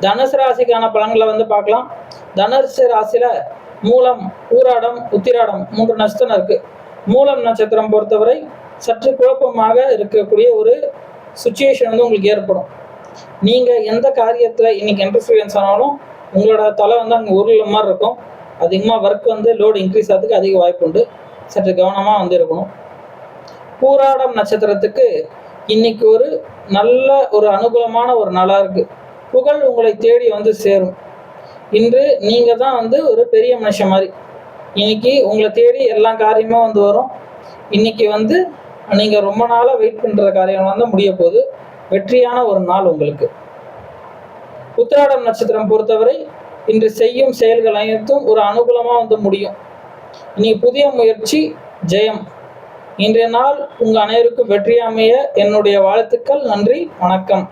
தனுசு ராசிக்கான பலன்களை வந்து பார்க்கலாம். தனுசு ராசியில மூலம், பூராடம், உத்திராடம் 3 நட்சத்திரம் இருக்கு. மூலம் நட்சத்திரம் பொறுத்தவரை சற்று குழப்பமாக இருக்கக்கூடிய ஒரு சுச்சுவேஷன் வந்து உங்களுக்கு ஏற்படும். நீங்க எந்த காரியத்துல இன்னைக்கு இன்டர்ஃபியரன்ஸ் ஆனாலும் உங்களோட தலை வந்து அங்கே உருள மாதிரி இருக்கும். அதிகமாக ஒர்க் வந்து லோடு இன்க்ரீஸ் ஆகிறதுக்கு அதிக வாய்ப்பு உண்டு. சற்று கவனமாக வந்து இருக்கணும். பூராடம் நட்சத்திரத்துக்கு இன்னைக்கு ஒரு நல்ல ஒரு அனுகூலமான ஒரு நாளாக இருக்கு. புகழ் உங்களை தேடி வந்து சேரும். இன்று நீங்க தான் வந்து ஒரு பெரிய மனுஷன் மாதிரி. இன்னைக்கு உங்களை தேடி எல்லா காரியமும் வந்து வரும். இன்னைக்கு வந்து நீங்க ரொம்ப நாளா வெயிட் பண்ற காரியம் வந்து முடிய போகுது. வெற்றியான ஒரு நாள் உங்களுக்கு. உத்திராடம் நட்சத்திரம் பொறுத்தவரை இன்று செய்யும் செயல்கள் அனைத்தும் ஒரு அனுகூலமா வந்து முடியும். இன்னைக்கு புதிய முயற்சி ஜெயம். இன்றைய நாள் உங்க அனைவருக்கும் வெற்றி அமைய என்னுடைய வாழ்த்துக்கள். நன்றி, வணக்கம்.